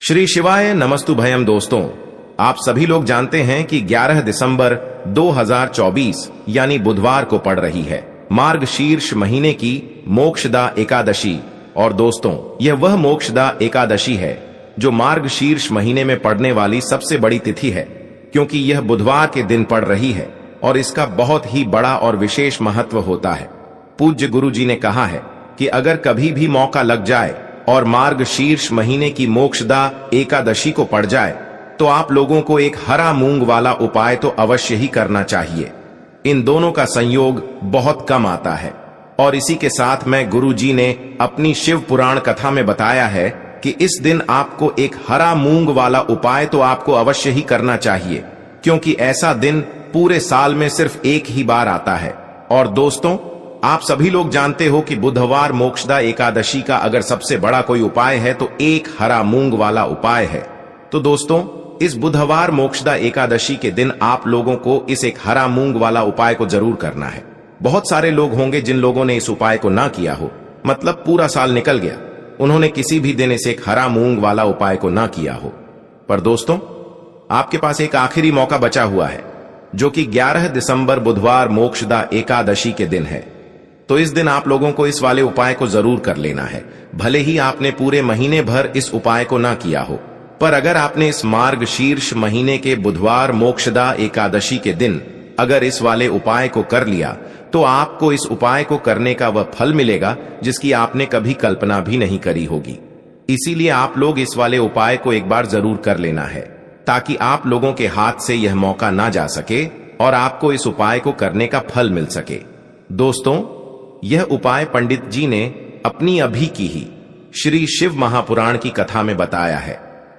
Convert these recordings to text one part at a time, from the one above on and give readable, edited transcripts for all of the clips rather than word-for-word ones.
श्री शिवाय नमस्तु भयम। दोस्तों, आप सभी लोग जानते हैं कि 11 दिसंबर 2024 यानी बुधवार को पड़ रही है मार्गशीर्ष महीने की मोक्षदा एकादशी। और दोस्तों, यह वह मोक्षदा एकादशी है जो मार्गशीर्ष महीने में पड़ने वाली सबसे बड़ी तिथि है, क्योंकि यह बुधवार के दिन पड़ रही है और इसका बहुत ही बड़ा और विशेष महत्व होता है। पूज्य गुरु जी ने कहा है कि अगर कभी भी मौका लग जाए और मार्गशीर्ष महीने की मोक्षदा एकादशी को पड़ जाए तो आप लोगों को एक हरा मूंग वाला उपाय तो अवश्य ही करना चाहिए। इन दोनों का संयोग बहुत कम आता है और इसी के साथ में गुरु जी ने अपनी शिव पुराण कथा में बताया है कि इस दिन आपको एक हरा मूंग वाला उपाय तो आपको अवश्य ही करना चाहिए, क्योंकि ऐसा दिन पूरे साल में सिर्फ एक ही बार आता है। और दोस्तों, आप सभी लोग जानते हो कि बुधवार मोक्षदा एकादशी का अगर सबसे बड़ा कोई उपाय है तो एक हरा मूंग वाला उपाय है। तो दोस्तों, इस बुधवार मोक्षदा एकादशी के दिन आप लोगों को इस एक हरा मूंग वाला उपाय को जरूर करना है। बहुत सारे लोग होंगे जिन लोगों ने इस उपाय को ना किया हो, मतलब पूरा साल निकल गया, उन्होंने किसी भी दिन इस एक हरा मूंग वाला उपाय को ना किया हो। पर दोस्तों, आपके पास एक आखिरी मौका बचा हुआ है, जो कि 11 दिसंबर बुधवार मोक्षदा एकादशी के दिन है। तो इस दिन आप लोगों को इस वाले उपाय को जरूर कर लेना है। भले ही आपने पूरे महीने भर इस उपाय को ना किया हो, पर अगर आपने इस मार्गशीर्ष महीने के बुधवार मोक्षदा एकादशी के दिन अगर इस वाले उपाय को कर लिया तो आपको इस उपाय को करने का वह फल मिलेगा जिसकी आपने कभी कल्पना भी नहीं करी होगी। इसीलिए आप लोग इस वाले उपाय को एक बार जरूर कर लेना है, ताकि आप लोगों के हाथ से यह मौका ना जा सके और आपको इस उपाय को करने का फल मिल सके। दोस्तों, यह उपाय पंडित जी ने अपनी अभी की ही श्री शिव महापुराण की कथा में बताया है,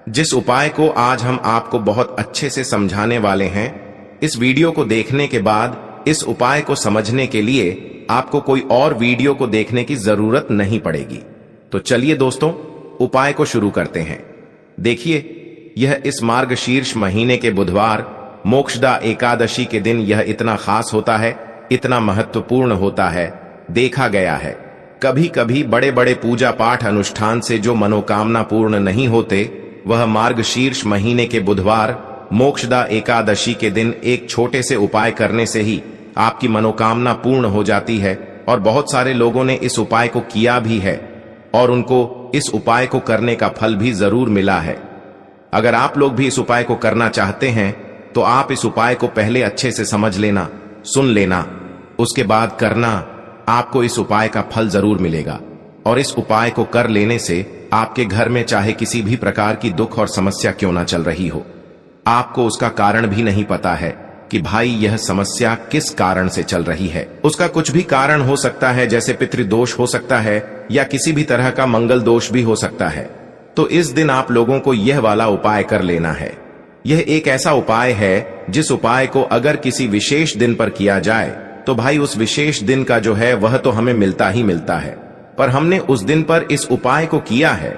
जिस उपाय को आज हम आपको बहुत अच्छे से समझाने वाले हैं। इस वीडियो को देखने के बाद इस उपाय को समझने के लिए आपको कोई और वीडियो को देखने की जरूरत नहीं पड़ेगी। तो चलिए दोस्तों, उपाय को शुरू करते हैं। देखिए, यह इस मार्गशीर्ष महीने के बुधवार मोक्षदा एकादशी के दिन यह इतना खास होता है, इतना महत्वपूर्ण होता है। देखा गया है कभी कभी बड़े बड़े पूजा पाठ अनुष्ठान से जो मनोकामना पूर्ण नहीं होते, वह मार्गशीर्ष महीने के बुधवार मोक्षदा एकादशी के दिन एक छोटे से उपाय करने से ही आपकी मनोकामना पूर्ण हो जाती है। और बहुत सारे लोगों ने इस उपाय को किया भी है और उनको इस उपाय को करने का फल भी जरूर मिला है। अगर आप लोग भी इस उपाय को करना चाहते हैं तो आप इस उपाय को पहले अच्छे से समझ लेना, सुन लेना, उसके बाद करना। आपको इस उपाय का फल जरूर मिलेगा और इस उपाय को कर लेने से आपके घर में चाहे किसी भी प्रकार की दुख और समस्या क्यों ना चल रही हो, आपको उसका कारण भी नहीं पता है कि भाई यह समस्या किस कारण से चल रही है। उसका कुछ भी कारण हो सकता है, जैसे पितृदोष हो सकता है या किसी भी तरह का मंगल दोष भी हो सकता है। तो इस दिन आप लोगों को यह वाला उपाय कर लेना है। यह एक ऐसा उपाय है जिस उपाय को अगर किसी विशेष दिन पर किया जाए तो भाई उस विशेष दिन का जो है वह तो हमें मिलता ही मिलता है, पर हमने उस दिन पर इस उपाय को किया है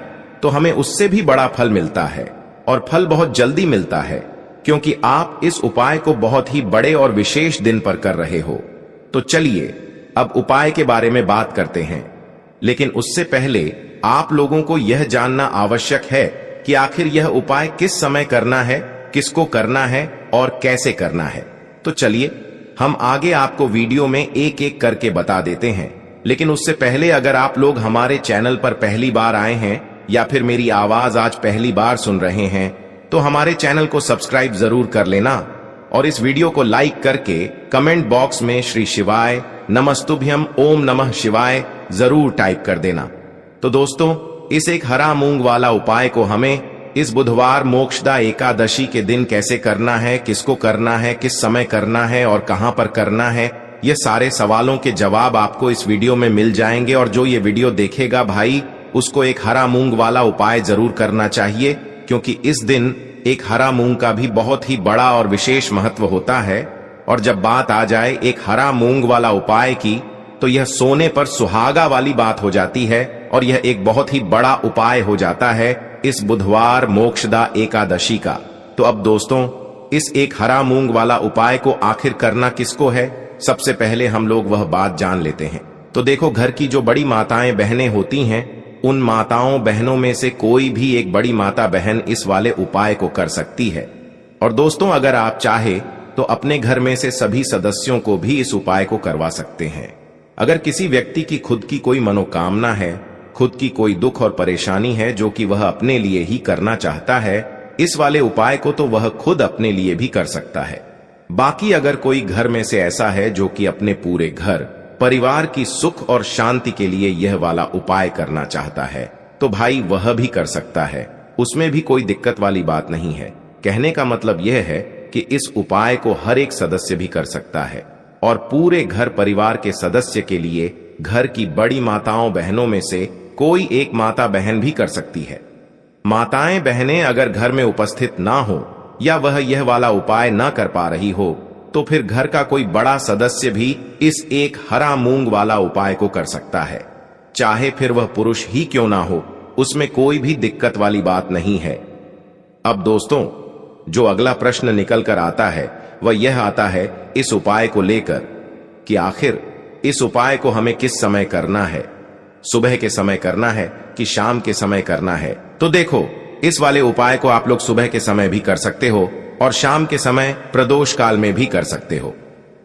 तो हमें उससे भी बड़ा फल मिलता है और फल बहुत जल्दी मिलता है, क्योंकि आप इस उपाय को बहुत ही बड़े और विशेष दिन पर कर रहे हो। तो चलिए अब उपाय के बारे में बात करते हैं, लेकिन उससे पहले आप लोगों को यह जानना आवश्यक है कि आखिर यह उपाय किस समय करना है, किसको करना है और कैसे करना है। तो चलिए हम आगे आपको वीडियो में एक एक करके बता देते हैं। लेकिन उससे पहले अगर आप लोग हमारे चैनल पर पहली बार आए हैं या फिर मेरी आवाज आज पहली बार सुन रहे हैं तो हमारे चैनल को सब्सक्राइब जरूर कर लेना और इस वीडियो को लाइक करके कमेंट बॉक्स में श्री शिवाय नमस्तुभ्यम ओम नमः शिवाय जरूर टाइप कर देना। तो दोस्तों, इस एक हरा मूंग वाला उपाय को हमें इस बुधवार मोक्षदा एकादशी के दिन कैसे करना है, किसको करना है, किस समय करना है और कहां पर करना है, ये सारे सवालों के जवाब आपको इस वीडियो में मिल जाएंगे। और जो ये वीडियो देखेगा भाई, उसको एक हरा मूंग वाला उपाय जरूर करना चाहिए, क्योंकि इस दिन एक हरा मूंग का भी बहुत ही बड़ा और विशेष महत्व होता है। और जब बात आ जाए एक हरा मूंग वाला उपाय की, तो यह सोने पर सुहागा वाली बात हो जाती है और यह एक बहुत ही बड़ा उपाय हो जाता है इस बुधवार मोक्षदा एकादशी का। तो अब दोस्तों, इस एक हरा मूंग वाला उपाय को आखिर करना किसको है, सबसे पहले हम लोग वह बात जान लेते हैं। तो देखो, घर की जो बड़ी माताएं बहनें होती हैं उन माताओं बहनों में से कोई भी एक बड़ी माता बहन इस वाले उपाय को कर सकती है। और दोस्तों, अगर आप चाहे तो अपने घर में से सभी सदस्यों को भी इस उपाय को करवा सकते हैं। अगर किसी व्यक्ति की खुद की कोई मनोकामना है, खुद की कोई दुख और परेशानी है जो कि वह अपने लिए ही करना चाहता है, इस वाले उपाय को तो वह खुद अपने लिए भी कर सकता है। बाकी अगर कोई घर में से ऐसा है जो कि अपने पूरे घर परिवार की सुख और शांति के लिए यह वाला उपाय करना चाहता है, तो भाई वह भी कर सकता है। उसमें भी कोई दिक्कत वाली बात नहीं है। कहने का मतलब यह है कि इस उपाय को हर एक सदस्य भी कर सकता है और पूरे घर परिवार के सदस्य के लिए घर की बड़ी माताओं बहनों में से कोई एक माता बहन भी कर सकती है। माताएं बहनें अगर घर में उपस्थित ना हो या वह यह वाला उपाय ना कर पा रही हो, तो फिर घर का कोई बड़ा सदस्य भी इस एक हरा मूंग वाला उपाय को कर सकता है। चाहे फिर वह पुरुष ही क्यों ना हो, उसमें कोई भी दिक्कत वाली बात नहीं है। अब दोस्तों, जो अगला प्रश्न निकल कर आता है वह यह आता है इस उपाय को लेकर कि आखिर इस उपाय को हमें किस समय करना है, सुबह के समय करना है कि शाम के समय करना है। तो देखो, इस वाले उपाय को आप लोग सुबह के समय भी कर सकते हो और शाम के समय प्रदोष काल में भी कर सकते हो।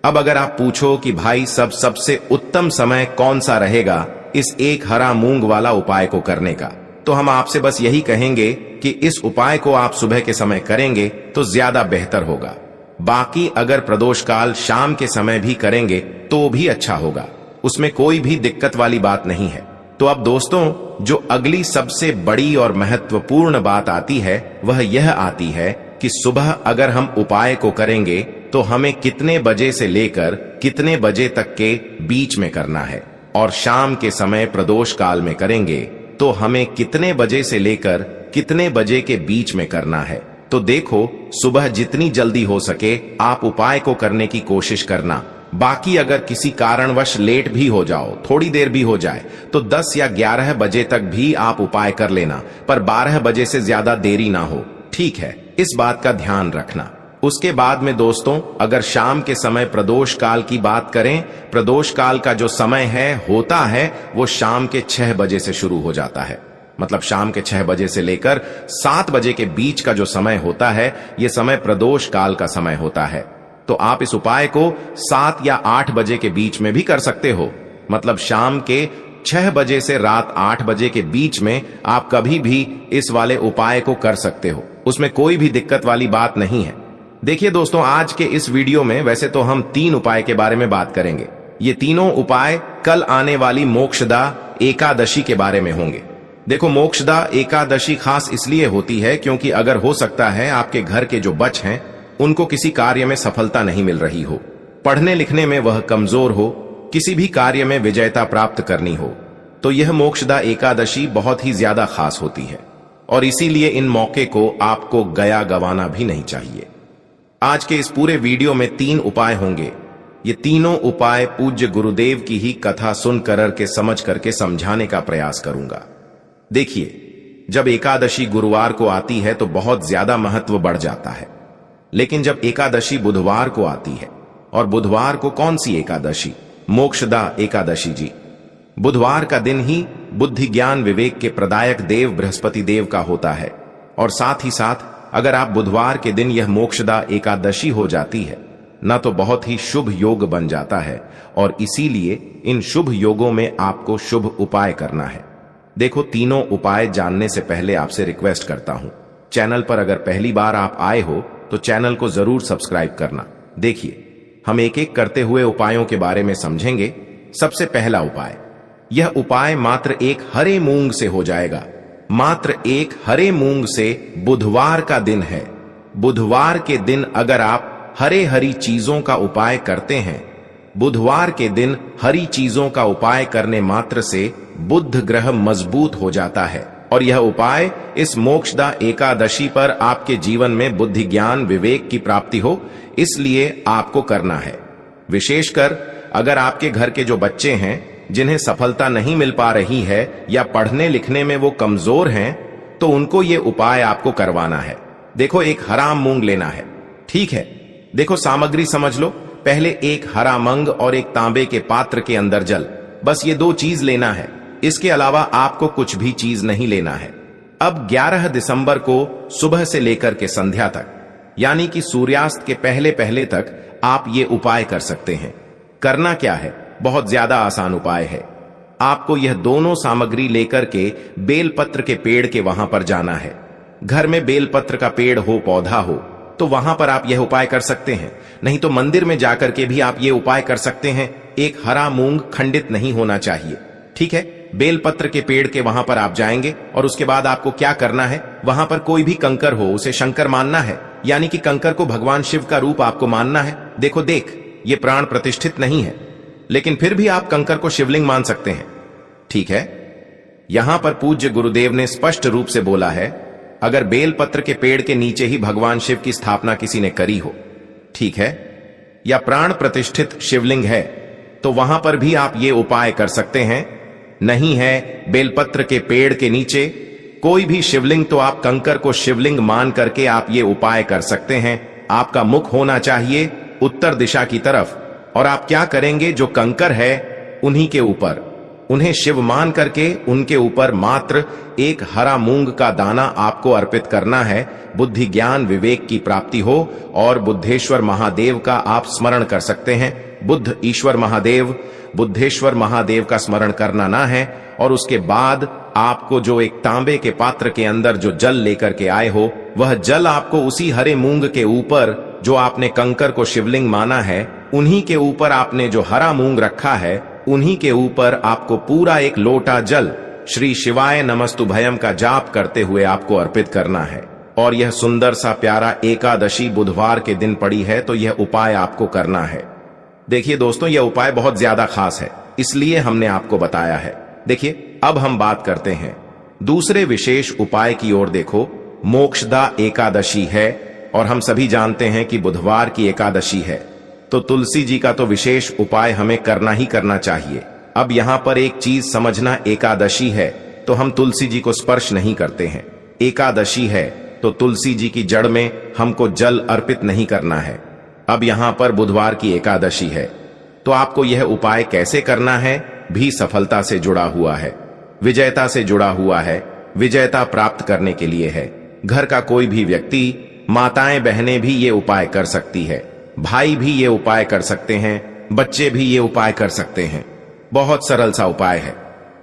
अब अगर आप पूछो कि भाई सबसे उत्तम समय कौन सा रहेगा इस एक हरा मूंग वाला उपाय को करने का, तो हम आपसे बस यही कहेंगे कि इस उपाय को आप सुबह के समय करेंगे तो ज्यादा बेहतर होगा। बाकी अगर प्रदोष काल शाम के समय भी करेंगे तो भी अच्छा होगा, उसमें कोई भी दिक्कत वाली बात नहीं है। तो अब दोस्तों, जो अगली सबसे बड़ी और महत्वपूर्ण बात आती है वह यह आती है कि सुबह अगर हम उपाय को करेंगे तो हमें कितने बजे से लेकर कितने बजे तक के बीच में करना है, और शाम के समय प्रदोष काल में करेंगे तो हमें कितने बजे से लेकर कितने बजे के बीच में करना है। तो देखो, सुबह जितनी जल्दी हो सके आप उपाय को करने की कोशिश करना। बाकी अगर किसी कारणवश लेट भी हो जाओ, थोड़ी देर भी हो जाए, तो 10 या 11 बजे तक भी आप उपाय कर लेना, पर 12 बजे से ज्यादा देरी ना हो, ठीक है? इस बात का ध्यान रखना। उसके बाद में दोस्तों, अगर शाम के समय प्रदोष काल की बात करें, प्रदोष काल का जो समय होता है वो शाम के 6 बजे से शुरू हो जाता है। मतलब शाम के 6 बजे से लेकर 7 बजे के बीच का जो समय होता है, यह समय प्रदोष काल का समय होता है। तो आप इस उपाय को 7 या 8 बजे के बीच में भी कर सकते हो। मतलब शाम के 6 बजे से रात 8 बजे के बीच में आप कभी भी इस वाले उपाय को कर सकते हो, उसमें कोई भी दिक्कत वाली बात नहीं है। देखिए दोस्तों, आज के इस वीडियो में वैसे तो हम 3 उपाय के बारे में बात करेंगे। ये तीनों उपाय कल आने वाली मोक्षदा एकादशी के बारे में होंगे। देखो, मोक्षदा एकादशी खास इसलिए होती है क्योंकि अगर हो सकता है आपके घर के जो बच्चे हैं उनको किसी कार्य में सफलता नहीं मिल रही हो, पढ़ने लिखने में वह कमजोर हो, किसी भी कार्य में विजयता प्राप्त करनी हो, तो यह मोक्षदा एकादशी बहुत ही ज्यादा खास होती है और इसीलिए इन मौके को आपको गया गवाना भी नहीं चाहिए। आज के इस पूरे वीडियो में 3 उपाय होंगे। ये तीनों उपाय पूज्य गुरुदेव की ही कथा सुन करके समझ करके समझाने का प्रयास करूंगा। देखिए, जब एकादशी गुरुवार को आती है तो बहुत ज्यादा महत्व बढ़ जाता है, लेकिन जब एकादशी बुधवार को आती है, और बुधवार को कौन सी एकादशी? मोक्षदा एकादशी जी। बुधवार का दिन ही बुद्धि ज्ञान विवेक के प्रदायक देव बृहस्पति देव का होता है, और साथ ही साथ अगर आप बुधवार के दिन यह मोक्षदा एकादशी हो जाती है ना, तो बहुत ही शुभ योग बन जाता है, और इसीलिए इन शुभ योगों में आपको शुभ उपाय करना है। देखो, तीनों उपाय जानने से पहले आपसे रिक्वेस्ट करता हूं, चैनल पर अगर पहली बार आप आए हो तो चैनल को जरूर सब्सक्राइब करना। देखिए, हम एक एक करते हुए उपायों के बारे में समझेंगे। सबसे पहला उपाय, यह उपाय मात्र एक हरे मूंग से हो जाएगा। मात्र एक हरे मूंग से बुधवार का दिन है। बुधवार के दिन अगर आप हरे हरी चीजों का उपाय करते हैं, बुधवार के दिन हरी चीजों का उपाय करने मात्र से बुध ग्रह मजबूत हो जाता है, और यह उपाय इस मोक्षदा एकादशी पर आपके जीवन में बुद्धि ज्ञान विवेक की प्राप्ति हो, इसलिए आपको करना है। विशेषकर अगर आपके घर के जो बच्चे हैं जिन्हें सफलता नहीं मिल पा रही है या पढ़ने लिखने में वो कमजोर हैं, तो उनको ये उपाय आपको करवाना है। देखो, एक हरा मूंग लेना है, ठीक है? देखो, सामग्री समझ लो। पहले एक हरा मूंग और एक तांबे के पात्र के अंदर जल, बस ये 2 चीज लेना है। इसके अलावा आपको कुछ भी चीज नहीं लेना है। अब 11 दिसंबर को सुबह से लेकर के संध्या तक यानी कि सूर्यास्त के पहले पहले तक आप ये उपाय कर सकते हैं। करना क्या है, बहुत ज्यादा आसान उपाय है। आपको यह दोनों सामग्री लेकर के बेलपत्र के पेड़ के वहां पर जाना है। घर में बेलपत्र का पेड़ हो, पौधा हो, तो वहां पर आप यह उपाय कर सकते हैं। नहीं तो मंदिर में जाकर के भी आप यह उपाय कर सकते हैं। एक हरा मूंग खंडित नहीं होना चाहिए, ठीक है। बेलपत्र के पेड़ के वहां पर आप जाएंगे और उसके बाद आपको क्या करना है, वहां पर कोई भी कंकर हो उसे शंकर मानना है, यानी कि कंकर को भगवान शिव का रूप आपको मानना है। देखो देख, ये प्राण प्रतिष्ठित नहीं है, लेकिन फिर भी आप कंकर को शिवलिंग मान सकते हैं, ठीक है। यहां पर पूज्य गुरुदेव ने स्पष्ट रूप से बोला है, अगर बेलपत्र के पेड़ के नीचे ही भगवान शिव की स्थापना किसी ने करी हो, ठीक है, या प्राण प्रतिष्ठित शिवलिंग है, तो वहां पर भी आप ये उपाय कर सकते हैं। नहीं है बेलपत्र के पेड़ के नीचे कोई भी शिवलिंग, तो आप कंकर को शिवलिंग मान करके आप ये उपाय कर सकते हैं। आपका मुख होना चाहिए उत्तर दिशा की तरफ, और आप क्या करेंगे, जो कंकर है उन्हीं के ऊपर, उन्हें शिव मान करके उनके ऊपर मात्र एक हरा मूंग का दाना आपको अर्पित करना है। बुद्धि ज्ञान विवेक की प्राप्ति हो और बुद्धेश्वर महादेव का आप स्मरण कर सकते हैं। बुद्ध ईश्वर महादेव, बुद्धेश्वर महादेव का स्मरण करना ना है। और उसके बाद आपको जो एक तांबे के पात्र के अंदर जो जल लेकर के आए हो, वह जल आपको उसी हरे मूंग के ऊपर, जो आपने कंकर को शिवलिंग माना है, उन्हीं के ऊपर आपने जो हरा मूंग रखा है, उन्हीं के ऊपर आपको पूरा एक लोटा जल श्री शिवाय नमस्तुभयम का जाप करते हुए आपको अर्पित करना है। और यह सुंदर सा प्यारा एकादशी बुधवार के दिन पड़ी है, तो यह उपाय आपको करना है। देखिए दोस्तों, यह उपाय बहुत ज्यादा खास है, इसलिए हमने आपको बताया है। देखिए, अब हम बात करते हैं दूसरे विशेष उपाय की ओर। देखो, मोक्षदा एकादशी है और हम सभी जानते हैं कि बुधवार की एकादशी है, तो तुलसी जी का तो विशेष उपाय हमें करना ही करना चाहिए। अब यहां पर एक चीज समझना, एकादशी है तो हम तुलसी जी को स्पर्श नहीं करते हैं। एकादशी है तो तुलसी जी की जड़ में हमको जल अर्पित नहीं करना है। अब यहां पर बुधवार की एकादशी है, तो आपको यह उपाय कैसे करना है भी सफलता से जुड़ा हुआ है, विजयता से जुड़ा हुआ है। विजयता प्राप्त करने के लिए है। घर का कोई भी व्यक्ति, माताएं बहनें भी ये उपाय कर सकती है, भाई भी ये उपाय कर सकते हैं, बच्चे भी ये उपाय कर सकते हैं। बहुत सरल सा उपाय है।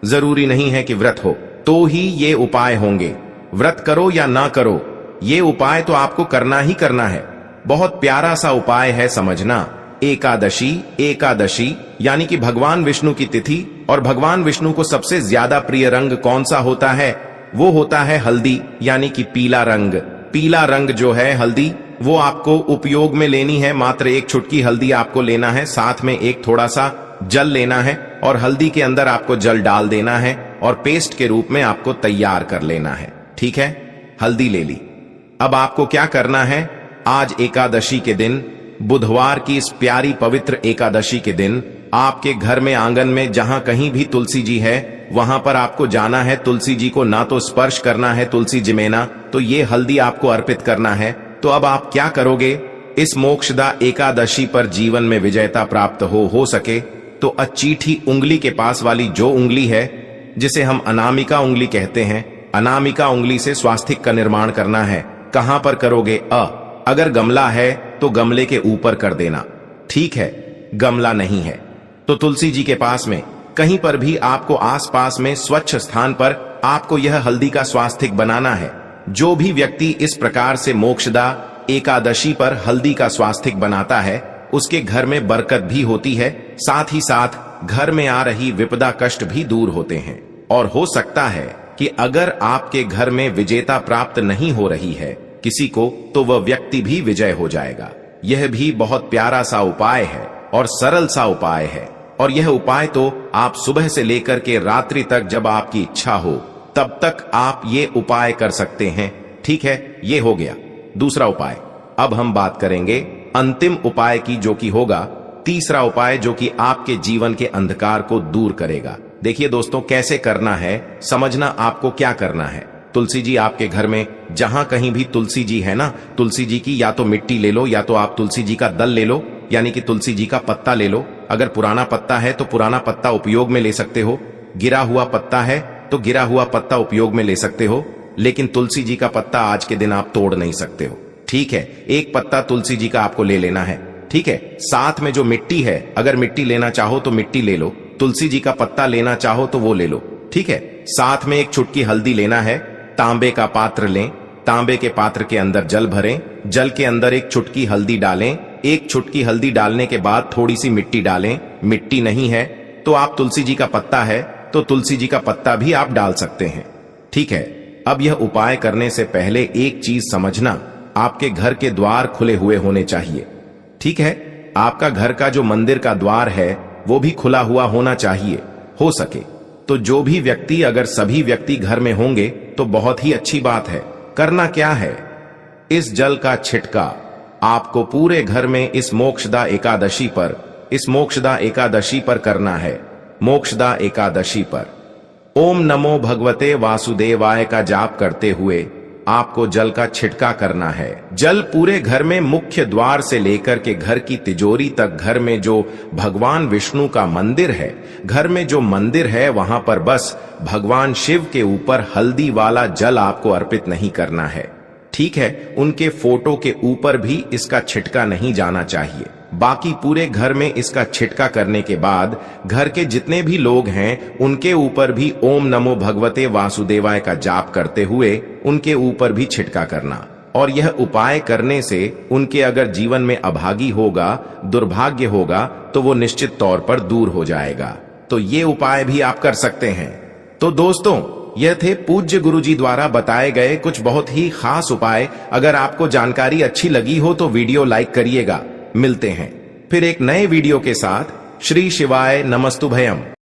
जरूरी नहीं है कि व्रत हो तो ही ये उपाय होंगे। व्रत करो या ना करो, ये उपाय तो आपको करना ही करना है। बहुत प्यारा सा उपाय है, समझना। एकादशी, एकादशी यानी कि भगवान विष्णु की तिथि, और भगवान विष्णु को सबसे ज्यादा प्रिय रंग कौन सा होता है, वो होता है हल्दी, यानी कि पीला रंग। पीला रंग जो है हल्दी, वो आपको उपयोग में लेनी है। मात्र एक चुटकी हल्दी आपको लेना है, साथ में एक थोड़ा सा जल लेना है, और हल्दी के अंदर आपको जल डाल देना है और पेस्ट के रूप में आपको तैयार कर लेना है, ठीक है। हल्दी ले ली। अब आपको क्या करना है, आज एकादशी के दिन, बुधवार की इस प्यारी पवित्र एकादशी के दिन, आपके घर में आंगन में जहां कहीं भी तुलसी जी है, वहां पर आपको जाना है। तुलसी जी को ना तो स्पर्श करना है, तुलसी जी में ना तो ये हल्दी आपको अर्पित करना है। तो अब आप क्या करोगे, इस मोक्षदा एकादशी पर जीवन में विजयता प्राप्त हो सके तो अचीठी उंगली के पास वाली जो उंगली है, जिसे हम अनामिका उंगली कहते हैं, अनामिका उंगली से स्वास्तिक का निर्माण करना है। कहां पर करोगे, अगर गमला है तो गमले के ऊपर कर देना, ठीक है। गमला नहीं है तो तुलसी जी के पास में कहीं पर भी आपको आसपास में स्वच्छ स्थान पर आपको यह हल्दी का स्वास्तिक बनाना है। जो भी व्यक्ति इस प्रकार से मोक्षदा एकादशी पर हल्दी का स्वास्तिक बनाता है, उसके घर में बरकत भी होती है, साथ ही साथ घर में आ रही विपदा कष्ट भी दूर होते हैं। और हो सकता है कि अगर आपके घर में विजेता प्राप्त नहीं हो रही है किसी को, तो वह व्यक्ति भी विजय हो जाएगा। यह भी बहुत प्यारा सा उपाय है और सरल सा उपाय है। और यह उपाय तो आप सुबह से लेकर के रात्रि तक, जब आपकी इच्छा हो तब तक आप ये उपाय कर सकते हैं, ठीक है। ये हो गया दूसरा उपाय। अब हम बात करेंगे अंतिम उपाय की, जो कि होगा तीसरा उपाय, जो कि आपके जीवन के अंधकार को दूर करेगा। देखिए दोस्तों, कैसे करना है समझना। आपको क्या करना है, तुलसी जी आपके घर में जहां कहीं भी तुलसी जी है ना, तुलसी जी की या तो मिट्टी ले लो, या तो आप तुलसी जी का दल ले लो, यानी कि तुलसी जी का पत्ता ले लो। अगर पुराना पत्ता है तो पुराना पत्ता उपयोग में ले सकते हो, गिरा हुआ पत्ता है तो गिरा हुआ पत्ता उपयोग में ले सकते हो, लेकिन तुलसी जी का पत्ता आज के दिन आप तोड़ नहीं सकते हो। ठीक है, एक पत्ता तुलसी जी का आपको ले लेना है। ठीक है, साथ में जो मिट्टी है, अगर मिट्टी लेना चाहो तो मिट्टी ले लो, तुलसी जी का पत्ता लेना चाहो तो वो ले लो। ठीक है, साथ में एक चुटकी हल्दी लेना है। तांबे का पात्र लें, तांबे के पात्र के अंदर जल भरें, जल के अंदर एक चुटकी हल्दी डालें। एक चुटकी हल्दी डालने के बाद थोड़ी सी मिट्टी डालें। मिट्टी नहीं है तो आप तुलसी जी का पत्ता है तो तुलसी जी का पत्ता भी आप डाल सकते हैं। ठीक है, अब यह उपाय करने से पहले एक चीज समझना, आपके घर के द्वार खुले हुए होने चाहिए। ठीक है, आपका घर का जो मंदिर का द्वार है वो भी खुला हुआ होना चाहिए, हो सके तो जो भी व्यक्ति, अगर सभी व्यक्ति घर में होंगे तो बहुत ही अच्छी बात है। करना क्या है, इस जल का छिटका आपको पूरे घर में इस मोक्षदा एकादशी पर करना है। मोक्षदा एकादशी पर ओम नमो भगवते वासुदेवाय का जाप करते हुए आपको जल का छिटका करना है। जल पूरे घर में मुख्य द्वार से लेकर के घर की तिजोरी तक, घर में जो भगवान विष्णु का मंदिर है, घर में जो मंदिर है वहां पर बस भगवान शिव के ऊपर हल्दी वाला जल आपको अर्पित नहीं करना है। ठीक है, उनके फोटो के ऊपर भी इसका छिटका नहीं जाना चाहिए। बाकी पूरे घर में इसका छिटका करने के बाद घर के जितने भी लोग हैं उनके ऊपर भी ओम नमो भगवते वासुदेवाय का जाप करते हुए उनके ऊपर भी छिटका करना। और यह उपाय करने से उनके अगर जीवन में अभागी होगा, दुर्भाग्य होगा तो वो निश्चित तौर पर दूर हो जाएगा। तो ये उपाय भी आप कर सकते हैं। तो दोस्तों, यह थे पूज्य गुरु जी द्वारा बताए गए कुछ बहुत ही खास उपाय। अगर आपको जानकारी अच्छी लगी हो तो वीडियो लाइक करिएगा। मिलते हैं फिर एक नए वीडियो के साथ। श्री शिवाय नमस्तुभयम।